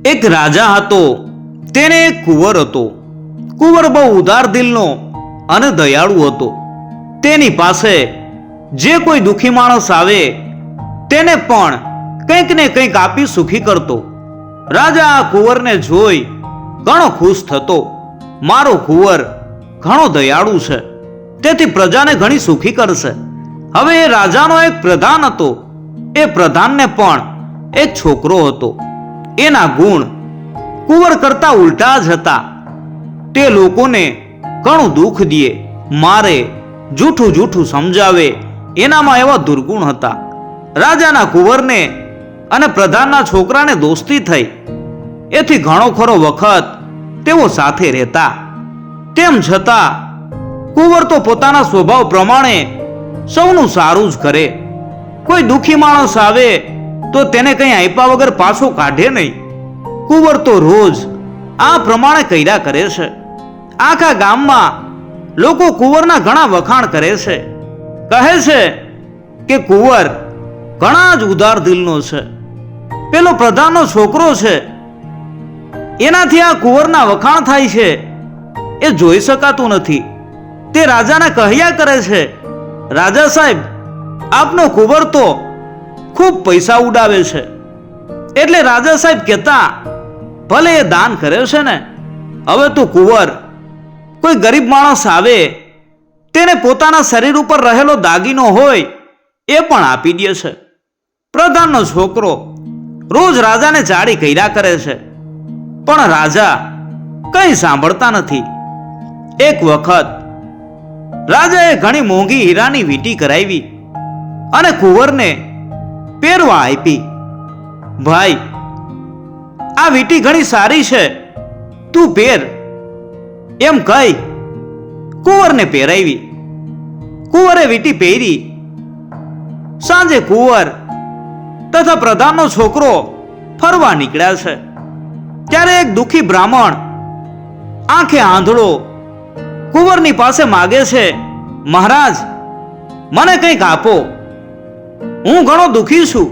એક રાજા હતો, તેને એક કુંવર હતો. કુંવર બહુ ઉદાર દિલનો અને દયાળુ હતો. તેની પાસે જે કોઈ દુઃખી માણસ આવે તેને પણ કંઈક ને કંઈક આપી સુખી કરતો. રાજા આ કુંવરને જોઈ ઘણો ખુશ થતો. મારો કુંવર ઘણો દયાળુ છે, તેથી પ્રજાને ઘણી સુખી કરશે. હવે એ રાજાનો એક પ્રધાન હતો. એ પ્રધાનને પણ એક છોકરો હતો. એના ગુણ કુંવર કરતા ઉલટા જ હતા. તે લોકોને ઘણું દુઃખ દે, મારે, જૂઠું જૂઠું સમજાવે, એનામાં એવા દુર્ગુણ હતા. રાજાના કુંવરને અને પ્રધાનના છોકરાને દોસ્તી થઈ. એથી ઘણો ખરો વખત તેઓ સાથે રહેતા. તેમ છતાં કુંવર તો પોતાના સ્વભાવ પ્રમાણે સૌનું સારું જ કરે. કોઈ દુઃખી માણસ આવે તો તેને કંઈ આપ્યા વગર પાછો કાઢે નહીં. કુંવર તો રોજ આ પ્રમાણે કર્યા કરે છે. આખા ગામમાં લોકો કુંવરના ઘણા વખાણ કરે છે. કહે છે કે કુંવર ઘણા જ ઉદાર દિલનો છે. પેલો પ્રધાનનો છોકરો છે, એનાથી આ કુંવરના વખાણ થાય છે એ જોઈ શકાતું નથી. તે રાજાને કહ્યા કરે છે, રાજા સાહેબ, આપનો કુંવર તો ખૂબ પૈસા ઉડાવે છે. એટલે રાજા સાહેબ કહેતા, ભલે એ દાન કરે છે ને, હવે તો કુંવર કોઈ ગરીબ માણસ આવે તેને પોતાના શરીર ઉપર રહેલો દાગીનો હોય એ પણ આપી દે છે. પ્રધાનનો છોકરો રોજ રાજાને ચાડી કર્યા કરે છે, પણ રાજા કંઈ સાંભળતા નથી. એક વખત રાજાએ ઘણી મોંઘી હીરાની વીંટી કરાવી અને કુંવરને પહેરવા આપી. ભાઈ, આ વીંટી ઘણી સારી છે, તું પહેર, એમ કહી કુંવરને પહેરાવી. કુંવરે વીંટી પહેરી. સાંજે કુંવર તથા પ્રધાનનો છોકરો ફરવા નીકળ્યા છે. ત્યારે એક દુઃખી બ્રાહ્મણ, આંખે આંધળો, કુંવરની પાસે માગે છે, મહારાજ, મને કંઈક આપો, હું ઘણો દુઃખી છું.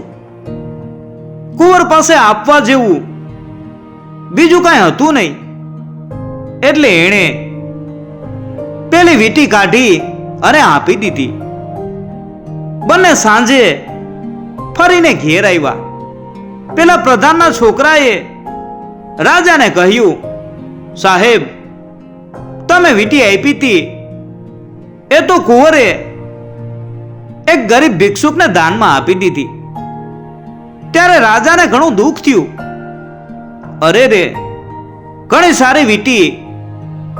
કુંવર પાસે આપવા જેવું બીજું કાંઈ હતું નહીં. એટલે એણે પેલી વીંટી કાઢી અને આપી દીધી. બંને સાંજે ફરીને ઘેર આવ્યા. પેલા પ્રધાનના છોકરાએ રાજાને કહ્યું, સાહેબ, તમે વીંટી આપી હતી એ તો કુંવરે એક ગરીબ ભિક્ષુકને દાનમાં આપી દીધી. ત્યારે રાજાને ઘણું દુઃખ થયું. અરે રે, ઘણી સારી વીંટી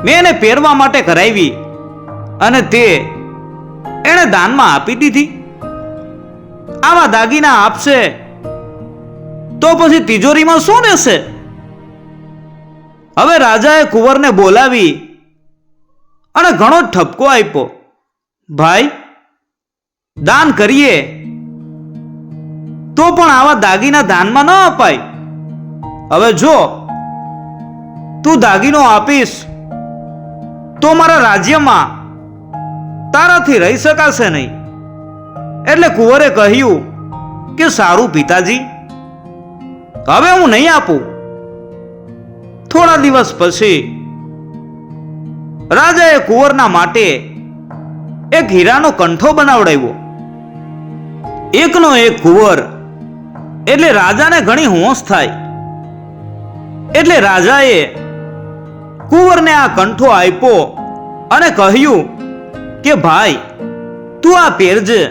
મેં એને પહેરવા માટે કરાવી અને તે એણે દાનમાં આપી દીધી. આવા દાગીના આપશે તો પછી તિજોરીમાં શું રહેશે? હવે રાજાએ કુંવરને બોલાવી અને ઘણો ઠપકો આપ્યો. ભાઈ, દાન કરીએ તો પણ આવા દાગીના દાનમાં ન અપાય. હવે જો તું દાગીનો આપીશ તો મારા રાજ્યમાં તારાથી રહી શકાશે નહીં. એટલે કુંવરે કહ્યું કે સારું પિતાજી, હવે હું નહીં આપું. થોડા દિવસ પછી રાજાએ કુંવરના માટે એક હીરાનો કંઠો બનાવડાવ્યો. એકનો એક કુંવર એટલે રાજાને ઘણી હોંશ થાય. એટલે રાજાએ કુંવરને આ કંઠો આપ્યો અને કહ્યું કે ભાઈ, તું આ પહેરજે,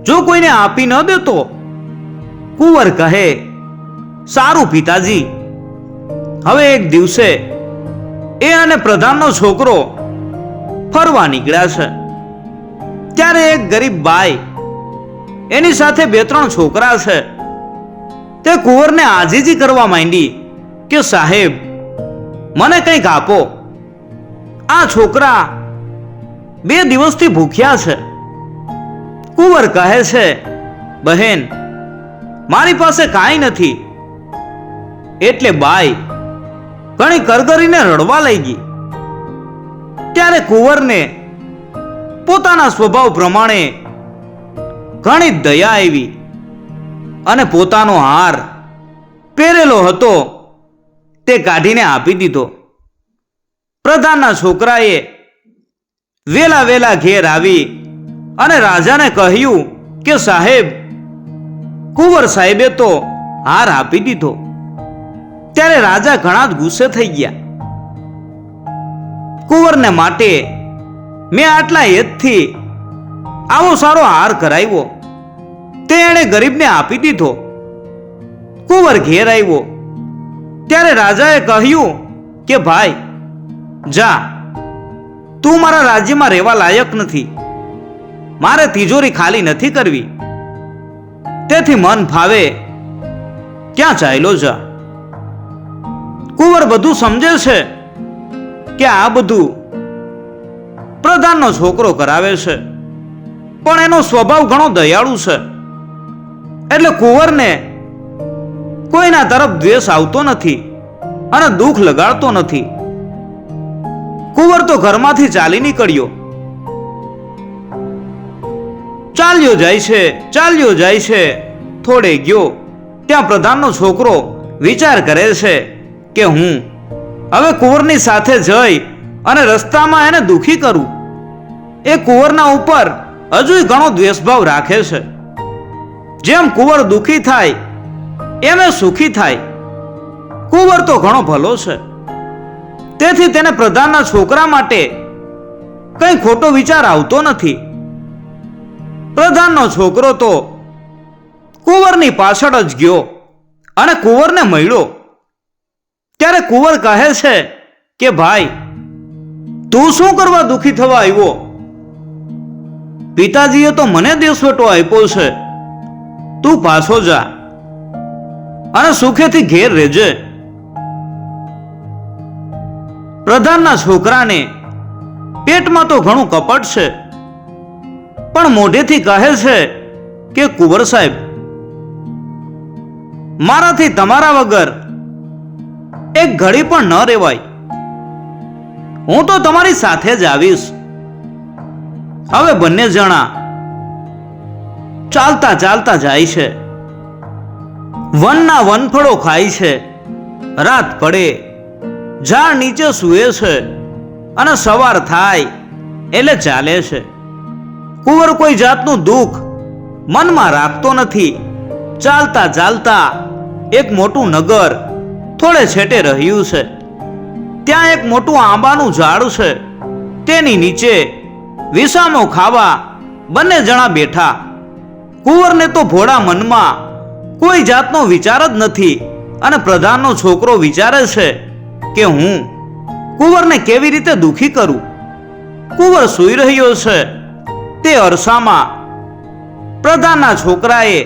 જો કોઈને આપી ન દેતો. કુંવર કહે, સારું પિતાજી. હવે એક દિવસે એ અને પ્રધાનનો છોકરો ફરવા નીકળ્યા છે. ત્યારે એક ગરીબ બાઈ, એની સાથે 2-3 છોકરા છે, તે કુંવરને આજીજી કરવા માંડી કે સાહેબ, મને કંઈક આપો. આ છોકરા 2 દિવસથી ભૂખ્યા છે. કુંવર કહે છે, બહેન, મારી પાસે કાંઈ નથી. એટલે બાઈ ઘણી કરગરીને રડવા લાગી. ત્યારે કુંવરને પોતાના સ્વભાવ પ્રમાણે ઘણી દયા આવી અને પોતાનો હાર પહેરેલો હતો તે કાઢીને આપી દીધો. પ્રધાનના છોકરાએ વેલા વેલા ઘેર આવી અને રાજાને કહ્યું કે સાહેબ, કુંવર સાહેબે તો હાર આપી દીધો. ત્યારે રાજા ઘણા જ ગુસ્સે થઈ ગયા. કુંવરને માટે મેં આટલા હેતથી આવો સારો હાર કરાવ્યો, તે એણે ગરીબને આપી દીધો. કુંવર ઘેર આવ્યો ત્યારે રાજાએ કહ્યું કે ભાઈ જા, તું મારા રાજ્યમાં રહેવા લાયક નથી. મારે તિજોરી ખાલી નથી કરવી, તેથી મન ફાવે ક્યાં ચાલ્યો જા. કુંવર બધું સમજે છે કે આ બધું પ્રધાનનો છોકરો કરાવે છે, પણ એનો સ્વભાવ ઘણો દયાળુ છે, એટલે કુંવરને કોઈના તરફ દ્વેષ આવતો નથી અને દુઃખ લગાડતો નથી. કુંવર તો ઘરમાંથી ચાલી નીકળ્યો. ચાલ્યો જાય છે. થોડે ગયો ત્યાં પ્રધાનનો છોકરો વિચાર કરે છે કે હું હવે કુંવરની સાથે જઈ અને રસ્તામાં એને દુખી કરું. એ કુંવરના ઉપર હજુય ઘણો દ્વેષભાવ રાખે છે. જેમ કુંવર દુખી થાય એમ એ સુખી થાય. કુંવર તો ઘણો ભલો છે, તેથી તેને પ્રધાનના છોકરા માટે કંઈ ખોટો વિચાર આવતો નથી. પ્રધાનનો છોકરો તો કુંવરની પાછળ જ ગયો અને કુંવરને મળ્યો. ત્યારે કુંવર કહે છે કે ભાઈ, તું શું કરવા દુખી થવા આવ્યો? પિતાજીએ તો મને દેશવટો આપ્યો છે. તું પાછો જા અને સુખેથી ઘેર રહેજે. પ્રધાનના છોકરાને પેટમાં તો ઘણું કપટ છે, પણ મોઢેથી કહે છે કે કુંવર સાહેબ, મારાથી તમારા વગર એક ઘડી પણ ન રહેવાય. હું તો તમારી સાથે જ આવીશ. હવે બંને જણા ચાલતા ચાલતા જાય છે. વનના વનફળો ખાય છે. રાત પડે ઝાડ નીચે સૂએ છે અને સવાર થાય એટલે ચાલે છે. કુંવર કોઈ જાતનું દુઃખ મનમાં રાખતો નથી. ચાલતા ચાલતા એક મોટું નગર થોડે છેટે રહ્યું છે. ત્યાં એક મોટું આંબાનું ઝાડ છે. તેની નીચે વિસામો ખાવા બંને જણા બેઠા. કુંવરને તો ભોળા મનમાં કોઈ જાતનો વિચાર જ નથી અને પ્રધાનનો છોકરો વિચારે છે કે હું કુંવરને કેવી રીતે દુખી કરું. કુંવર સૂઈ રહ્યો છે તે અરસામાં પ્રધાનના છોકરાએ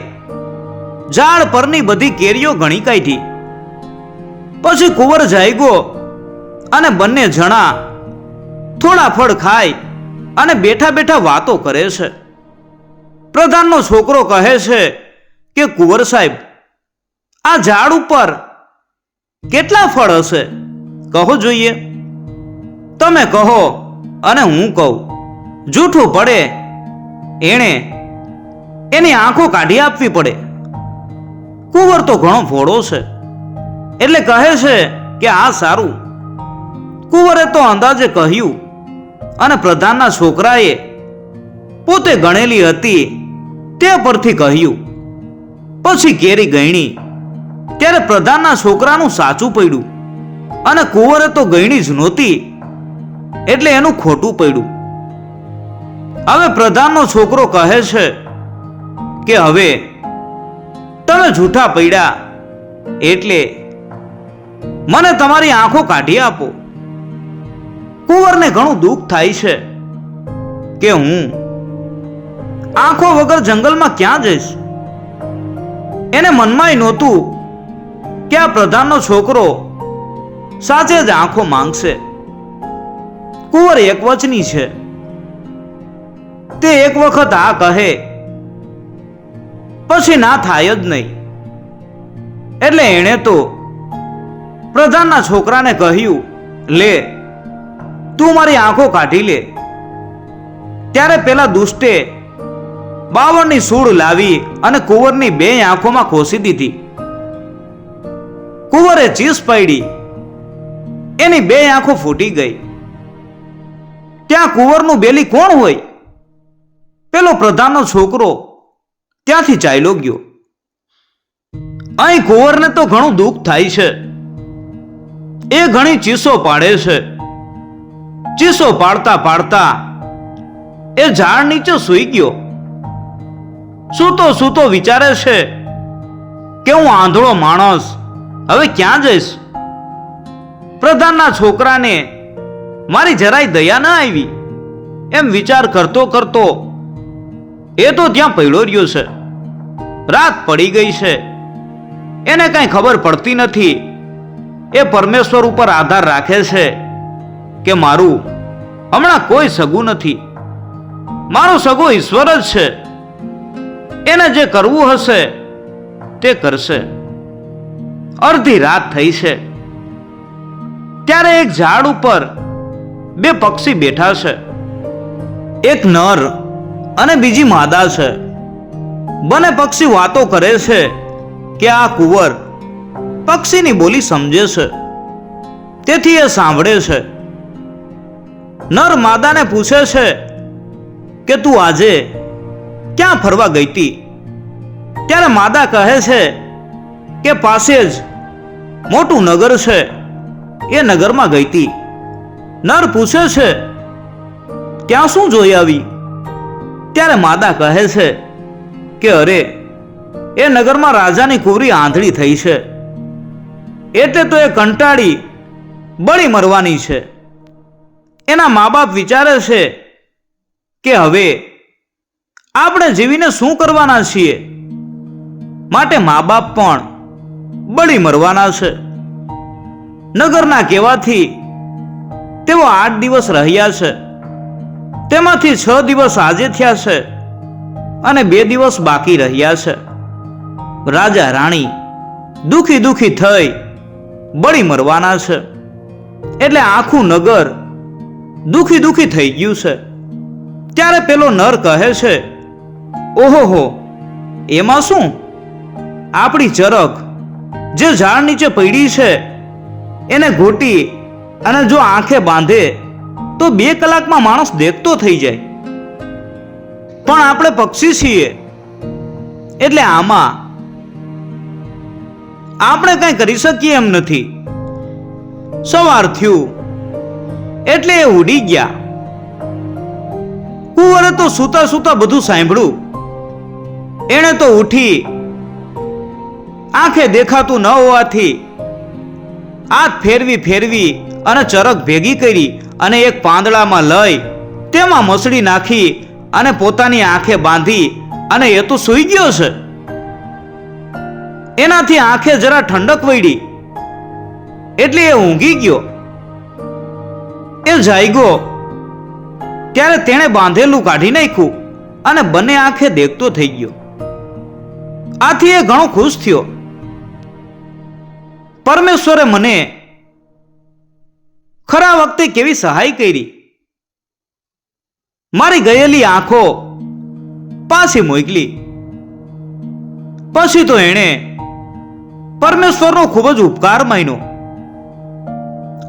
ઝાડ પરની બધી કેરીઓ ગણી કાઢી. પછી કુંવર જાગ્યો અને બંને જણા થોડા ફળ ખાય અને બેઠા બેઠા વાતો કરે છે. પ્રધાનનો છોકરો કહે છે કે કુંવર સાહેબ, આ ઝાડ ઉપર કેટલા ફળ હશે કહો જોઈએ. તમે કહો અને હું કહું. જૂઠું પડે એણે એની આંખો કાઢી આપવી પડે. કુંવર તો ઘણો ભોળો છે એટલે કહે છે કે આ સારું. કુંવરે તો અંદાજે કહ્યું અને પ્રધાનના છોકરાએ પોતે ગણેલી હતી તે પરથી કહ્યું. પછી કેરી ગયણી ત્યારે પ્રધાનના છોકરાનું સાચું પડ્યું અને કુંવરે તો ગયણી જ નહોતી એટલે એનું ખોટું પડ્યું. હવે પ્રધાનનો છોકરો કહે છે કે હવે તમે જૂઠા પડ્યા એટલે મને તમારી આંખો કાઢી આપો. કુંવરને ઘણું દુઃખ થાય છે કે હું આંખો વગર જંગલમાં ક્યાં જઈશ. એને મનમાંય નહોતું કે આ પ્રધાનનો છોકરો સાચે જ આંખો માંગશે. કુંવર એકવચની છે. તે એક વખત આ કહે પછી ના થાય જ નહીં. એટલે એણે તો પ્રધાનના છોકરાને કહ્યું, લે તું મારી આંખો કાઢી લે. ત્યારે પેલા દુષ્ટે બાવળની સૂળ લાવી અને કુંવરની બે આંખોમાં ખોસી દીધી. કુંવરે ચીસ પાડી એની બે આંખો ફૂટી ગઈ. ત્યાં કુંવરનું બેલી કોણ હોય? પેલો પ્રધાનનો છોકરો ત્યાંથી ચાલ્યો ગયો. અહીં કુંવરને તો ઘણું દુઃખ થાય છે. એ ઘણી ચીસો પાડે છે. ચીસો પાડતા પાડતા એ ઝાડ નીચે સૂઈ ગયો. સૂતો સૂતો વિચારે છે કે હું આંધળો માણસ હવે ક્યાં જઈશ? પ્રધાનના છોકરાને મારી જરાય દયા ન આવી એમ વિચાર કરતો કરતો એ તો ત્યાં પડ્યો રહ્યો છે. રાત પડી ગઈ છે. એને કઈ ખબર પડતી નથી. એ પરમેશ્વર ઉપર આધાર રાખે છે કે મારું હમણાં કોઈ સગું નથી. મારો સગો ઈશ્વર જ છે. એને જે કરવું હશે તે કરશે. અડધી રાત થઈ છે. ત્યારે એક ઝાડ ઉપર બે પક્ષી બેઠા છે. એક નર અને બીજી માદા છે. બંને પક્ષી વાતો કરે છે કે આ કુંવર પક્ષીની બોલી સમજે છે, તેથી એ સાંભળે છે. નર માદાને પૂછે છે કે તું આજે ક્યાં ફરવા ગઈ હતી? ત્યારે માદા કહે છે કે પાસે જ મોટું નગર છે, એ નગરમાં ગઈ હતી. નર પૂછે છે ત્યાં શું જોઈ આવી? ત્યારે માદા કહે છે કે અરે, એ નગરમાં રાજાની કુંવરી આંધળી થઈ છે, એટલે તો એ કંટાળી બળી મરવાની છે. એના મા બાપ વિચારે છે કે હવે આપણે જીવીને શું કરવાના છીએ, માટે મા બાપ પણ બળી મરવાના છે. નગરના કહેવાથી તેઓ 8 દિવસ રહ્યા છે. તેમાંથી 6 દિવસ આજે થયા છે અને 2 દિવસ બાકી રહ્યા છે. રાજા રાણી દુખી દુખી થઈ બળી મરવાના છે. એટલે આખું નગર દુખી દુખી થઈ ગયું છે. ત્યારે પેલો નર કહે છે, ઓહો, એમાં શું? આપણી ચરક જે ઝાડ નીચે પડી છે એને ઘોટી અને જો આંખે બાંધે તો 2 કલાકમાં માણસ દેખતો થઈ જાય. પણ આપણે પક્ષી છીએ એટલે આમાં આપણે કઈ કરી શકીએ એમ નથી. સવાર થયું એટલે એ ઉડી ગયા. કુંવરે તો સૂતા સૂતા બધું સાંભળ્યું. એણે તો ઉઠી આંખે દેખાતું ન હોવાથી હાથ ફેરવી ફેરવી અને ચરક ભેગી કરી અને એક પાંદડામાં લઈ તેમાં મસળી નાખી અને પોતાની આંખે બાંધી અને એ તો સૂઈ ગયો છે. એનાથી આંખે જરા ઠંડક વળી એટલે એ ઊંઘી ગયો. એ જાગ્યો ત્યારે તેણે બાંધેલું કાઢી નાખ્યું અને બંને આંખે દેખતો થઈ ગયો. આથી એ ઘણો ખુશ થયો. પરમેશ્વરે મને ખરા વખતે કેવી સહાય કરી. મારી ગયેલી આંખો પાછી મોકલી. પછી તો એણે પરમેશ્વરનો ખૂબ જ ઉપકાર માન્યો.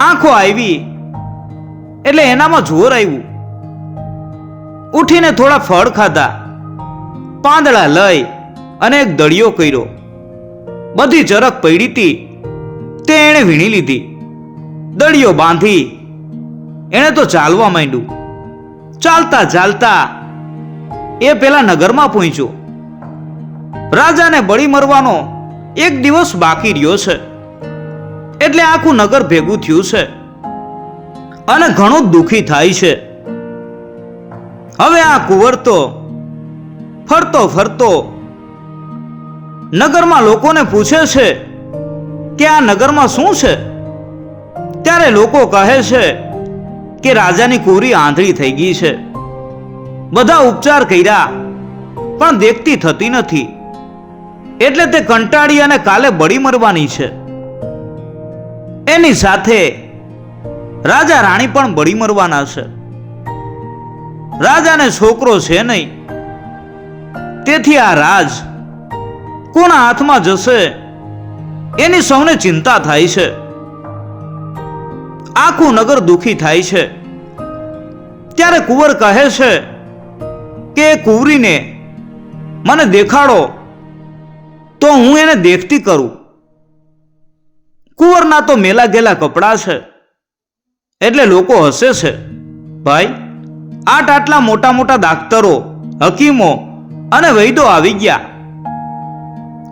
આંખો આવી એટલે એનામાં જોર આવ્યું. ઉઠીને થોડા ફળ ખાધા, પાંદડા લઈ અને એક દળિયો કર્યો. બધી ચરક પડી હતી તે એણે વીણી લીધી. દળિયો બાંધી એણે તો ચાલવા માંડ્યું. ચાલતા ચાલતા એ પેલા નગરમાં પહોંચ્યો. રાજાને બળી મરવાનો 1 દિવસ બાકી રહ્યો છે એટલે આખું નગર ભેગું થયું છે અને ઘણું દુખી થાય છે. હવે આ કુંવર તો ફરતો ફરતો નગરમાં લોકોને પૂછે છે કે આ નગરમાં શું છે? ત્યારે લોકો કહે છે કે રાજાની કુંવરી આંધળી થઈ ગઈ છે. બધા ઉપચાર કર્યા પણ દેખતી થતી નથી, એટલે તે કંટાળી અને કાલે બળી મરવાની છે. એની સાથે રાજા રાણી પણ બળી મરવાના છે. રાજાને છોકરો છે નહીં, તેથી આ રાજ કોના હાથમાં જશે એની સૌને ચિંતા થાય છે. આખું નગર દુખી થાય છે. ત્યારે કુંવર કહે છે કે એ કુંવરીને મને દેખાડો તો હું એને દેખતી કરું. કુંવરના તો મેલા ગેલા કપડાં છે એટલે લોકો હસે છે. ભાઈ, આટલા મોટા મોટા ડાક્ટરો, હકીમો અને વૈદો આવી ગયા,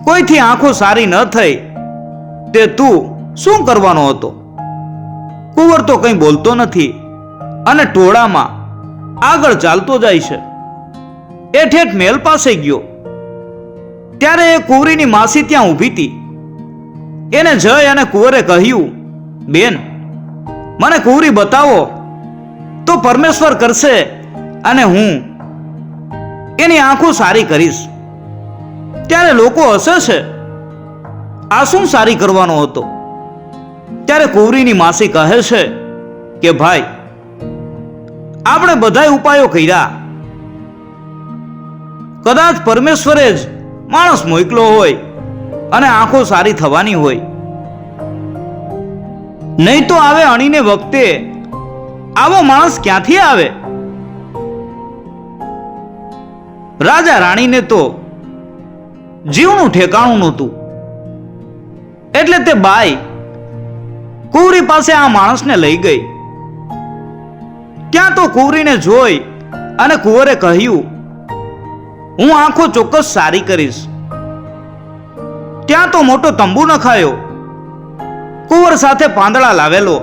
કોઈથી આંખો સારી ન થઈ તે તું શું કરવાનો હતો? કુંવર તો કંઈ બોલતો નથી અને ટોળામાં આગળ ચાલતો જાય છે. એ ઠેઠ મહેલ પાસે ગયો ત્યારે એ કુંવરીની માસી ત્યાં ઊભી હતી. એને જઈ અને કુંવરે કહ્યું, બેન, મને કુંવરી બતાવો તો પરમેશ્વર કરશે અને હું એની આંખો સારી કરીશ. ત્યારે લોકો હસે છે. આ શું સારી કરવાનો હતો? ત્યારે કુંવરીની માસી કહે છે કે ભાઈ, આપણે બધાય ઉપાયો કર્યા, કદાચ પરમેશ્વરે જ માણસ મોકલો હોય અને આંખો સારી થવાની હોય, નહીં તો આવે અણીને વખતે આવો માણસ ક્યાંથી આવે? રાજા રાણીને તો જીવનું ઠેકાણું નહોતું, એટલે તે બાઈ કુંવરી પાસે આ માણસને લઈ ગઈ. ત્યાં તો કુંવરીને જોઈ અને કુંવરે કહ્યું, હું આંખો ચોક્કસ સારી કરીશ. ત્યાં તો મોટો તંબુ નખાયો, કુંવર સાથે પાંદડા લાવેલો.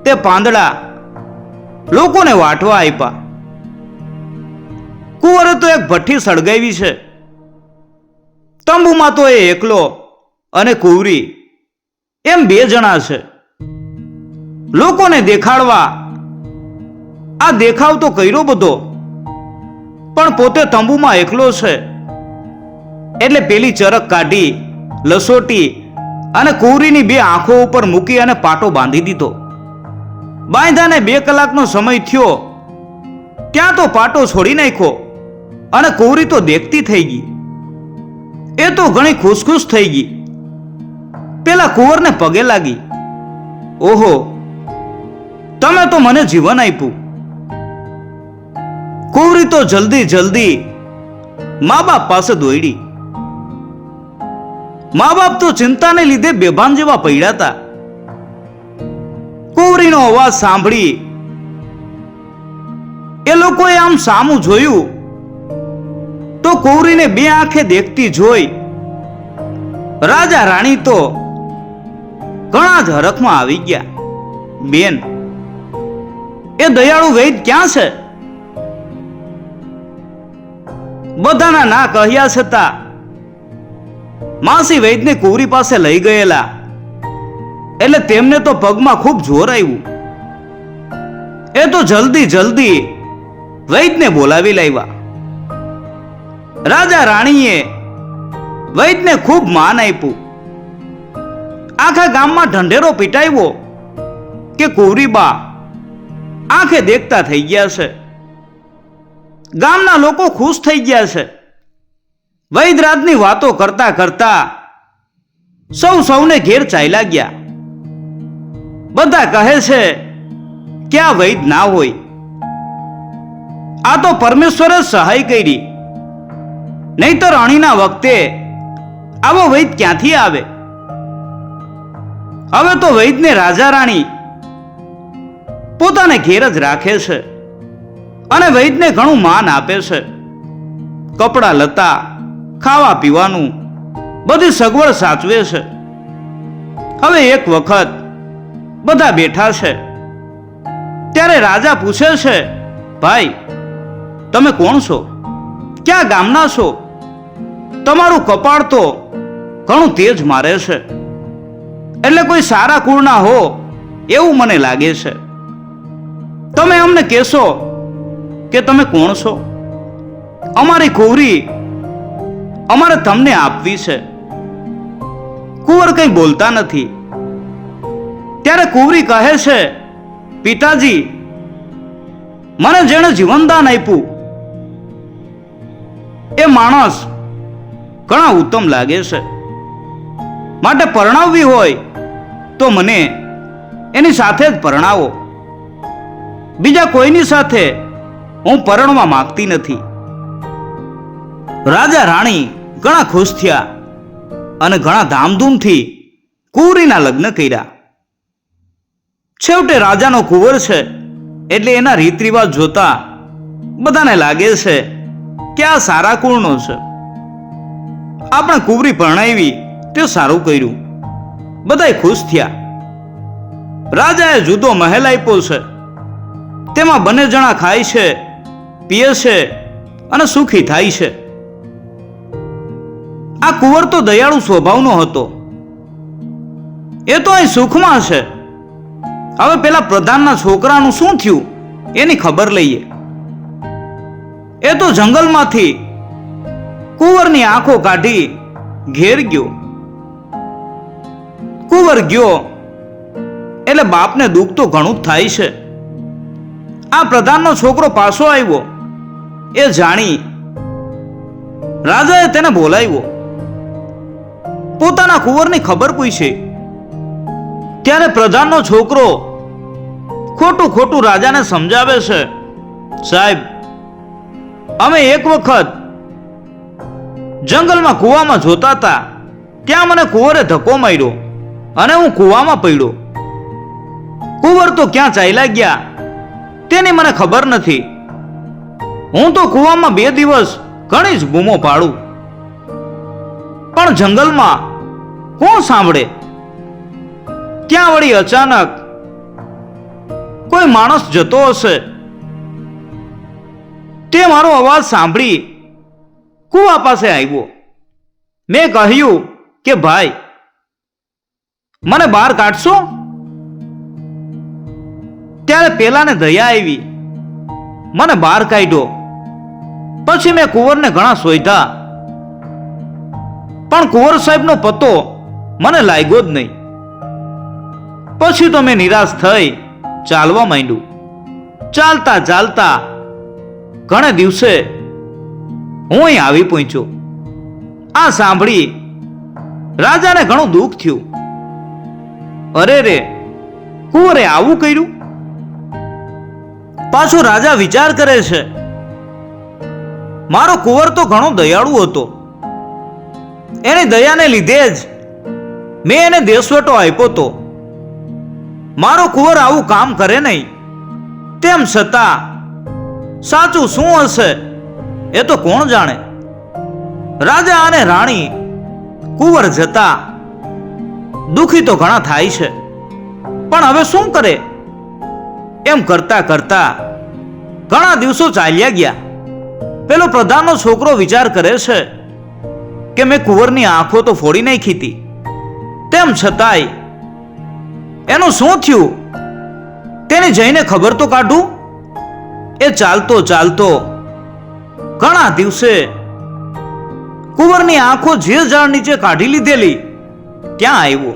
તે પાંદડા લોકોને વાટવા આપ્યા. કુંવરે તો એક ભઠ્ઠી સળગાવી છે. તંબુમાં તો એ એકલો અને કુંવરી એમ 2 જણા છે. લોકોને દેખાડવા આ દેખાવ તો કર્યો બધો, પણ પોતે તંબુમાં એકલો છે. એટલે પેલી ચરક કાઢી, લસોટી અને કુંવરીની 2 આંખો ઉપર મૂકી અને પાટો બાંધી દીધો. બાંધાને 2 કલાકનો સમય થયો ત્યાં તો પાટો છોડી નાખ્યો અને કુંવરી તો દેખતી થઈ ગઈ. એ તો ઘણી ખુશ થઈ ગઈ. પેલા કુંવરને પગે લાગી, ઓહો, તમે તો મને જીવન આપ્યું. કુંવરી તો જલ્દી મા બાપ પાસે દોડી. મા બાપ તો ચિંતાને લીધે બેભાન જેવા પડ્યા હતા. કુંવરીનો અવાજ સાંભળી એ લોકોએ આમ સામું જોયું તો કુંવરીને 2 આંખે દેખતી જોઈ રાજા રાણી તો ઘણા જ હરખમાં આવી ગયા. બેન, એ દયાળુ વૈદ ક્યાં છે? બધાના ના કહ્યા છતાં માસી વૈદને કુંવરી પાસે લઈ ગયેલા, એટલે તેમને તો પગમાં ખૂબ જોર આવ્યું. એ તો જલ્દી વૈદને બોલાવી લાવ્યા. રાજા રાણીએ વૈદને ખૂબ માન આપ્યું. આખા ગામમાં ઢંઢેરો પીટાવ્યો કે કુંવરીબા આંખે દેખતા થઈ ગયા છે. ગામના લોકો ખુશ થઈ ગયા છે. વૈદરાજની વાતો કરતા કરતા સૌને ઘેર ચાલ્યા ગયા. બધા કહે છે કે આ વૈદ ના હોય, આ તો પરમેશ્વરે સહાય કરી, નહીતર અણીના વખતે આવો વૈદ ક્યાંથી આવે? હવે તો વૈદને રાજા રાણી પોતાને ઘેર જ રાખે છે અને વૈદને ઘણું માન આપે છે. કપડા લતા, ખાવા પીવાનું બધી સગવડ સાચવે છે. હવે એક વખત બધા બેઠા છે ત્યારે રાજા પૂછે છે, ભાઈ, તમે કોણ છો? ક્યાં ગામના છો? તમારું કપાળ તો ઘણું તેજ મારે છે, એટલે કોઈ સારા કુળના હો એવું મને લાગે છે. તમે અમને કહેશો કે તમે કોણ છો? અમારી કુંવરી અમારે તમને આપવી છે. કુંવર કંઈ બોલતા નથી. ત્યારે કુંવરી કહે છે, પિતાજી, મને જેણે જીવનદાન આપ્યું એ માણસ ઘણા ઉત્તમ લાગે છે, માટે પરણાવવી હોય તો મને એની સાથે જ પરણાવો. બીજા કોઈની સાથે હું પરણવા માંગતી નથી. રાજા રાણી ઘણા ખુશ થયા અને ઘણા ધામધૂમથી કુંવરીના લગ્ન કર્યા. છેવટે રાજાનો કુંવર છે એટલે એના રીત રિવાજ જોતા બધાને લાગે છે કે આ સારા કુળનો છે. આપણે કુંવરી પરણાવી તે સારું કર્યું. બધાય ખુશ થયા. રાજાએ જુદો મહેલ આપ્યો છે. તેમાં બંને જણા ખાય છે, પીએ છે અને સુખી થાય છે. આ કુંવર તો દયાળુ સ્વભાવનો હતો. એ તો અહીં સુખમાં છે. હવે પેલા પ્રધાનના છોકરાનું શું થયું એની ખબર લઈએ. એ તો જંગલમાંથી કુંવરની આંખો કાઢી ઘેર ગયો. કુંવર ગયો એટલે બાપને દુઃખ તો ઘણું જ થાય છે. આ પ્રધાનનો છોકરો પાછો આવ્યો એ જાણી રાજાએ તેને બોલાવ્યો. પોતાના કુંવરની ખબર પૂછી. ત્યારે પ્રધાનનો છોકરો ખોટું ખોટું રાજાને સમજાવે છે. સાહેબ, અમે એક વખત જંગલમાં કૂવામાં જોતા હતા. ત્યાં મને કુંવરે ધક્કો માર્યો અને હું કૂવામાં પડ્યો. કુંવર તો ક્યાં ચાલ્યા ગયા તેની મને ખબર નથી. હું તો કૂવામાં 2 દિવસ ઘણી જ બૂમો પાડું, પણ જંગલમાં કોણ સાંભળે? ત્યાં વળી અચાનક કોઈ માણસ જતો હશે. તે મારો અવાજ સાંભળી કૂવા પાસે આવ્યો. મેં કહ્યું કે ભાઈ, મને બહાર કાઢશો? ત્યારે પેલાને દયા આવી, મને બહાર કાઢ્યો. પછી મેં કુંવરને ઘણા શોધ્યા, પણ કુંવર સાહેબનો પત્તો મને લાગ્યો જ નહીં. પછી તો મેં નિરાશ થઈ ચાલવા માંડ્યું. ચાલતા ચાલતા ઘણે દિવસે હું અહીં આવી પહોંચ્યો. આ સાંભળી રાજાને ઘણું દુઃખ થયું. અરે રે, કુંવરે આવું કર્યું? પાછો રાજા વિચાર કરે છે, મારો કુંવર તો ઘણો દયાળુ હતો. એની દયાને લીધે જ મેં એને દેશવટો આપ્યો તો. મારો કુંવર આવું કામ કરે નહીં. તેમ છતાં સાચું શું હશે એ તો કોણ જાણે. રાજા અને રાણી કુંવર જતા દુખી તો ઘણા થાય છે, પણ હવે શું કરે? એમ કરતા કરતા ઘણા દિવસો ચાલ્યા ગયા. પેલો પ્રધાનનો છોકરો વિચાર કરે છે કે મેં કુંવરની આંખો તો ફોડી નાખી હતી, તેમ છતાંય એનું શું થયું તેની જઈને ખબર તો કાઢું. એ ચાલતો ચાલતો ઘણા દિવસે કુંવરની આંખો જે ઝાડ નીચે કાઢી લીધેલી ત્યાં આવ્યો.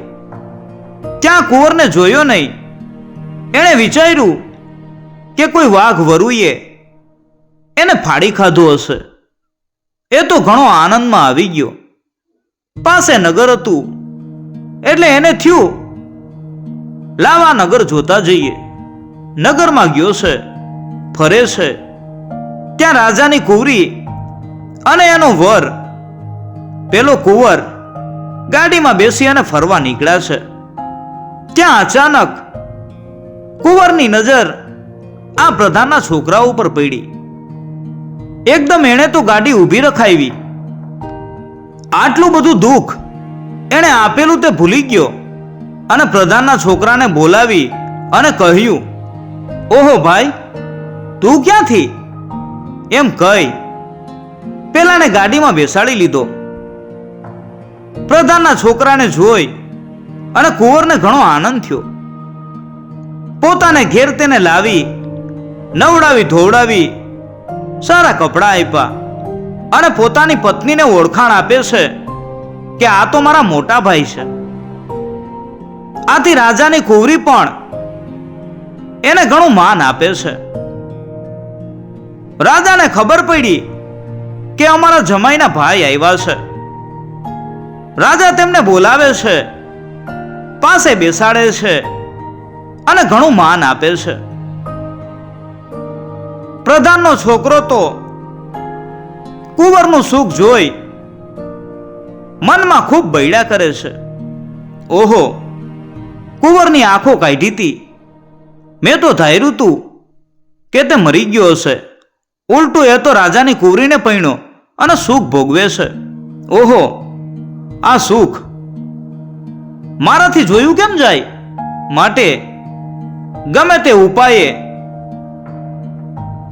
ત્યાં કુંવરને જોયો નહીં. એણે વિચાર્યું કે કોઈ વાઘ વરુએ એને ફાડી ખાધો હશે. એ તો ઘણો આનંદમાં આવી ગયો. પાસે નગર હતું એટલે એને થયું, લાવા નગર જોતા જઈએ. નગરમાં ગયો છે, ફરે છે. ત્યાં રાજાની કુંવરી અને એનો વર પેલો કુંવર ગાડીમાં બેસી અને ફરવા નીકળ્યા છે. ત્યાં અચાનક કુંવરની નજર આ પ્રધાનના છોકરા ઉપર પડી. એકદમ એણે તો ગાડી ઊભી રખાવી. આટલું બધું દુઃખ એણે આપેલું તે ભૂલી ગયો અને પ્રધાનના છોકરાને બોલાવી અને કહ્યું, ઓહો ભાઈ, તું ક્યાંથી? એમ કહી પેલાને ગાડીમાં બેસાડી લીધો. પ્રધાનના છોકરાને જોઈ અને કુંવરને ઘણો આનંદ થયો. પોતાને ઘેર તેને લાવી નવડાવી ધોવડાવી સારા કપડાં આપ્યા અને પોતાની પત્નીને ઓળખાણ આપે છે કે આ તો મારા મોટા ભાઈ છે. આથી રાજાની કુંવરી પણ એને ઘણું માન આપે છે. રાજાને ખબર પડી કે અમારા જમાઈના ભાઈ આવ્યા છે. રાજા તેમને બોલાવે છે, પાસે બેસાડે છે અને ઘણું માન આપે છે. પ્રધાનનો છોકરો તો કુંવરનું સુખ જોઈ મનમાં ખૂબ બૈડા કરે છે. ઓહો, કુંવરની આંખો કાઢી હતી. મેં તો ધાર્યું તું કે તે મરી ગયો હશે. ઉલટું એ તો રાજાની કુંવરીને પૈણો અને સુખ ભોગવે છે. ઓહો, આ સુખ મારાથી જોયું કેમ જાય? માટે ગમે તે ઉપાયે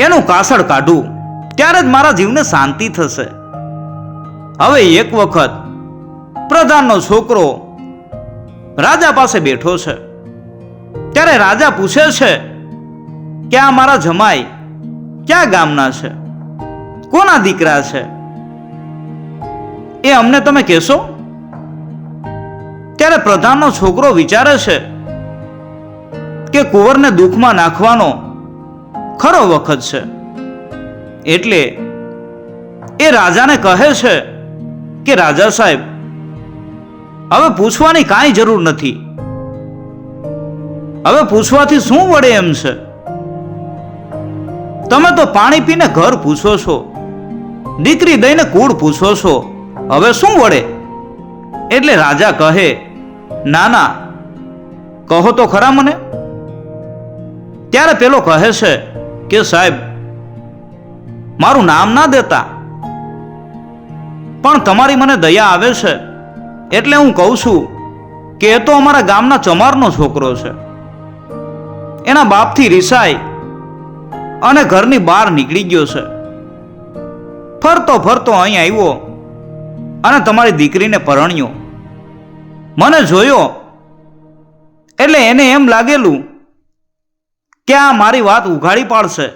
એનું કાસળ કાઢું, ત્યારે જ મારા જીવને શાંતિ થશે. હવે એક વખત પ્રધાનનો છોકરો રાજા પાસે બેઠો છે. ત્યારે રાજા પૂછે છે કે આ મારા જમાઈ ક્યાં ગામના છે, કોના દીકરા છે, એ અમને તમે કહેશો? ત્યારે પ્રધાનનો છોકરો વિચારે છે કે કુંવરને દુઃખમાં નાખવાનો ખરો વખત છે. એટલે એ રાજાને કહે છે કે રાજા સાહેબ, હવે પૂછવાની કાંઈ જરૂર નથી. હવે પૂછવાથી શું વળે એમ છે? તમે તો પાણી પીને ઘર પૂછો છો, દીકરી દઈને કુળ પૂછો છો, હવે શું વળે? એટલે રાજા કહે, ના ના, કહો તો ખરા મને. ત્યારે પેલો કહે છે કે સાહેબ, મારું નામ ના દેતા, પણ તમારી મને દયા આવે છે એટલે હું કહું છું કે એ તો અમારા ગામના ચમારનો છોકરો છે. એના બાપથી રિસાઈ અને ઘરની બહાર નીકળી ગયો છે. ફરતો ફરતો અહીં આવ્યો અને તમારી દીકરીને પરણ્યો. મને જોયો એટલે એને એમ લાગેલું કે આ મારી વાત ઉઘાડી પાડશે,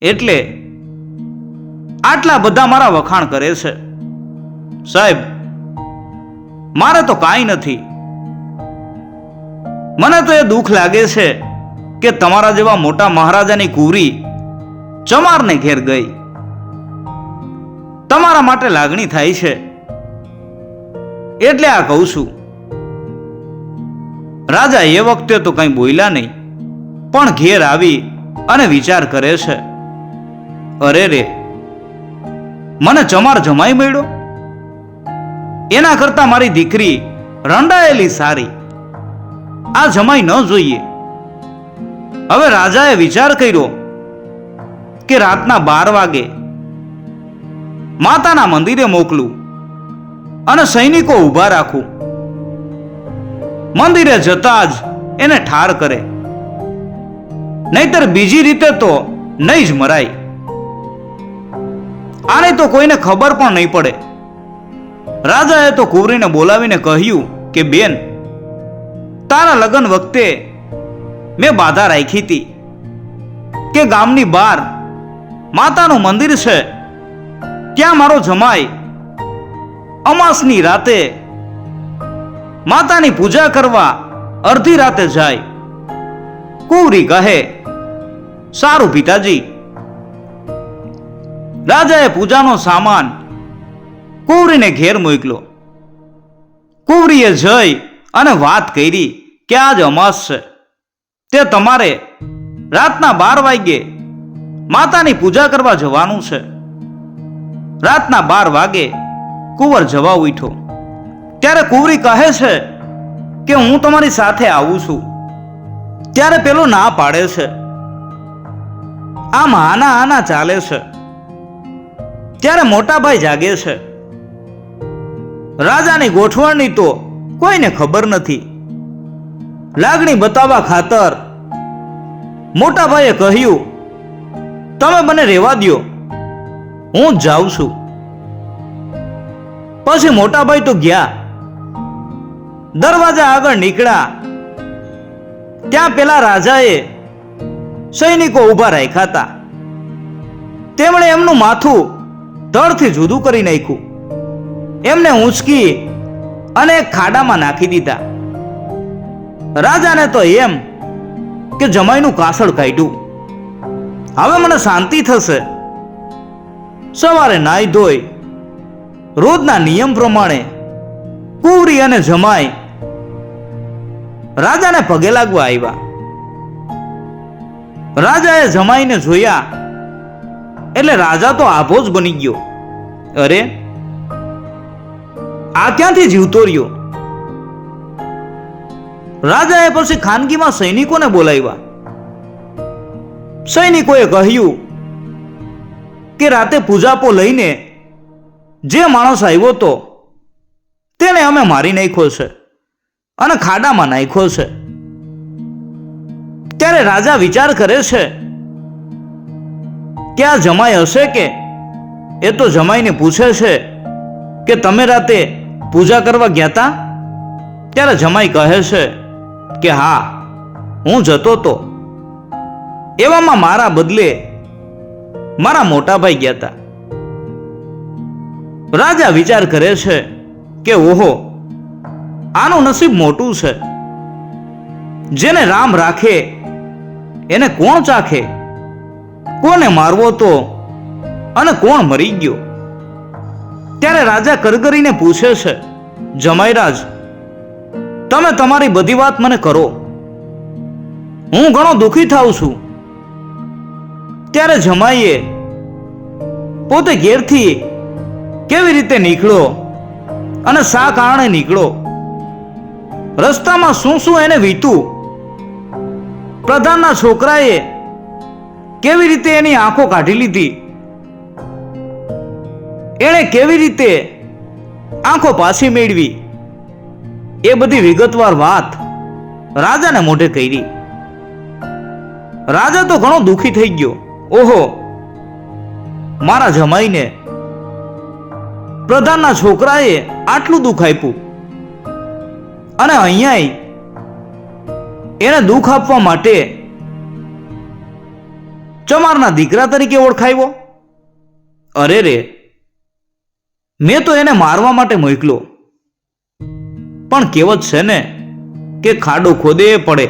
એટલે આટલા બધા મારા વખાણ કરે છે. સાહેબ, મારે તો કાંઈ નથી. મને તો એ દુઃખ લાગે છે કે તમારા જેવા મોટા મહારાજાની કુંવરી ચમારને ઘેર ગઈ. તમારા માટે લાગણી થાય છે એટલે આ કહું છું. રાજા એ વખતે તો કંઈ બોલ્યા નહીં, પણ ઘેર આવી અને વિચાર કરે છે, અરે રે, મને ચમાર જમાઈ મળ્યો, એના કરતા મારી દીકરી રંડાયેલી સારી. આ જમાઈ ન જોઈએ. હવે રાજાએ વિચાર કર્યો કે રાતના 12 વાગે માતાના મંદિરે મોકલું અને સૈનિકો ઊભા રાખું. મંદિરે જતા જ એને ઠાર કરે, નહીતર બીજી રીતે તો નહીં જ મરાય. આને તો કોઈને ખબર પણ નહીં પડે. રાજાએ તો કુંવરીને બોલાવીને કહ્યું કે બેન, તારા લગ્ન વખતે મેં બાધા રાખી હતી કે ગામની બહાર માતાનું મંદિર છે, ત્યાં મારો જમાઈ અમાસની રાતે માતાની પૂજા કરવા અડધી રાતે જાય. કુંવરી કહે, સારું પિતાજી. રાજાએ પૂજાનો સામાન કુંવરીને ઘેર મોકલો. કુંવરીએ જઈ અને વાત કરી કે આજ અમાસ છે, તે તમારે રાતના 12 વાગ્યે માતાની પૂજા કરવા જવાનું છે. રાતના 12 વાગે કુંવર જવા ઉઠ્યો. ત્યારે કુંવરી કહે છે કે હું તમારી સાથે આવું છું. ત્યારે પેલો ના પાડે છે. આમ આના આના ચાલે છે. ત્યારે મોટા ભાઈ જાગે છે. રાજાની ગોઠવણની તો કોઈને ખબર નથી. લાગણી બતાવવા ખાતર મોટા ભાઈએ કહ્યું, તમે મને રહેવા દ્યો, હું જ જાઉં છું. પછી મોટાભાઈ તો ગયા. દરવાજા આગળ નીકળ્યા ત્યાં પેલા રાજાએ સૈનિકો ઊભા રાખ્યા હતા. તેમણે એમનું માથું ધડથી જુદું કરી નાખ્યું. એમને ઊંચકી અને એક ખાડામાં નાખી દીધા. રાજાને તો એમ કે જમાઈનું કાસળ કાઢ્યું, હવે મને શાંતિ થશે. સવારે નાઈ ધોઈ રોજના નિયમ પ્રમાણે કુંવરી અને જમાઈ રાજાને પગે લાગવા આવ્યા. રાજાએ જમાઈને જોયા એટલે રાજા તો આભો જ બની ગયો. અરે, આ ક્યાંથી જીવતો રહ્યો? રાજાએ પછી ખાનગીમાં સૈનિકોને બોલાવ્યા. સૈનિકોએ કહ્યું કે રાતે પૂજાપો લઈને જે માણસ આવ્યો તો તેને અમે મારી નાખ્યો છે અને ખાડામાં નાખ્યો છે. ત્યારે રાજા વિચાર કરે છે કે આ જમાઈ હશે કે? એ તો જમાઈને પૂછે છે કે તમે રાતે પૂજા કરવા ગયા હતા? ત્યારે જમાઈ કહે છે કે હા, હું જતો તો. એવામાં મારા બદલે મારા મોટા ભાઈ ગયા હતા. રાજા વિચાર કરે છે કે ઓહો, આનું નસીબ મોટું છે. જેને રામ રાખે એને કોણ ચાખે? કોને મારવો તો અને કોણ મરી ગયો? ત્યારે રાજા કરગરીને પૂછે છે, જમાઈરાજ, તમે તમારી બધી વાત મને કરો, હું ઘણો દુઃખી થાઉં છું. ત્યારે જમાઈએ પોતે ઘેરથી કેવી રીતે નીકળ્યો અને શા કારણે નીકળ્યો, રસ્તામાં શું શું એને વીતું, પ્રધાનના છોકરાએ કેવી રીતે એની આંખો કાઢી લીધી, એણે કેવી રીતે આંખો પાછી મેળવી, એ બધી વિગતવાર વાત રાજાને મોઢે કરી. રાજા તો ઘણો દુઃખી થઈ ગયો. ઓહો, મારા જમાઈને પ્રધાનના છોકરાએ આટલું દુઃખ આપ્યું અને અહીંયા એને દુઃખ આપવા માટે ચમારના દીકરા તરીકે ઓળખાયો. અરે રે, મેં તો એને મારવા માટે મોકલ્યો, પણ કહેવત છે ને કે ખાડો ખોદે પડે.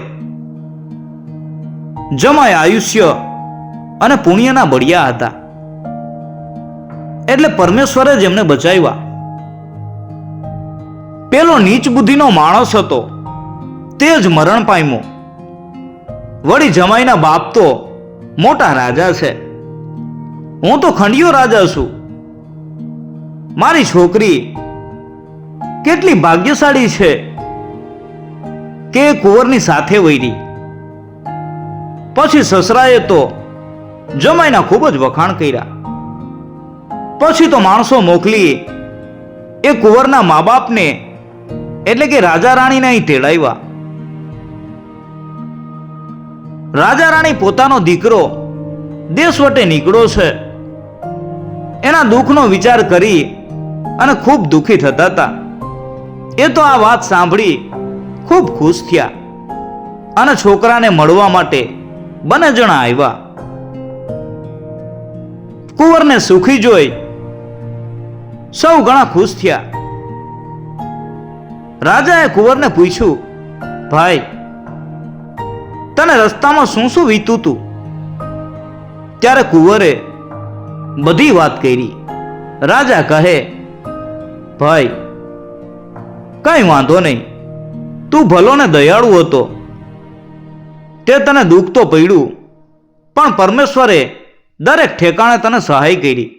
જમાઈ આયુષ્ય અને પુણ્યના બળિયા હતા એટલે પરમેશ્વરે જ એમને બચાવ્યા. પેલો નીચ બુદ્ધિનો માણસ હતો તે જ મરણ પામ્યો. વળી જમાઈના બાપ તો મોટા રાજા છે, હું તો ખંડિયો રાજા છું. મારી છોકરી કેટલી ભાગ્યશાળી છે કે કુંવરની સાથે વૈરી. પછી સસરાએ તો જમાઈના ખૂબ જ વખાણ કર્યા. પછી તો માણસો મોકલી એ કુંવરના મા બાપને એટલે કે રાજા રાણીને અહીં તેડાવ્યા. રાજા રાણી પોતાનો દીકરો દેશ વટે નીકળ્યો છે એના દુઃખનો વિચાર કરી અને ખૂબ દુઃખી થતા હતા. એ તો આ વાત સાંભળી ખૂબ ખુશ થયા અને છોકરાને મળવા માટે બંને જણા આવ્યા. કુંવરને સુખી જોઈ સૌ ઘણા ખુશ થયા. રાજાએ કુંવરને પૂછ્યું, ભાઈ, તને રસ્તામાં શું શું વીતું તું? ત્યારે કુંવરે બધી વાત કરી. રાજા કહે, ભાઈ, કઈ વાંધો નહીં, તું ભલો ને દયાળુ હતો, તે તને દુઃખ તો પડ્યું, પણ પરમેશ્વરે દરેક ઠેકાણે તને સહાય કરી.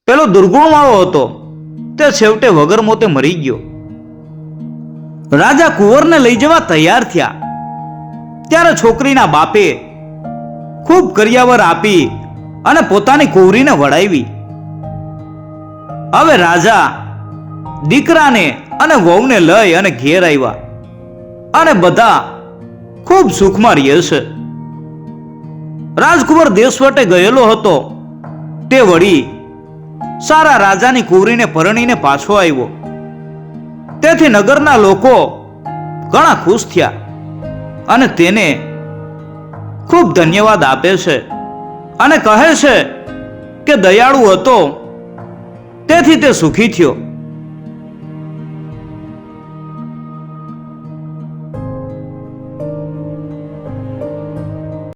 પેલો દુર્ગુણવાળો હતો તે છેવટે વગર મોતે મરી ગયો. રાજા કુંવરને લઈ જવા તૈયાર થયા ત્યારે છોકરીના બાપે ખૂબ કરિયાવર આપી અને પોતાની કુંવરીને વડાવી. હવે રાજા દીકરાને અને વહુને લઈ અને ઘેર આવ્યા અને બધા ખૂબ સુખમાં રહે છે. રાજકુંવર દેશ વટે ગયેલો હતો તે વળી સારા રાજાની કુંવરીને પરણીને પાછો આવ્યો. તેથી નગરના લોકો ઘણા ખુશ થયા અને તેને ખૂબ ધન્યવાદ આપે છે અને કહે છે કે દયાળુ હતો તેથી તે સુખી થયો.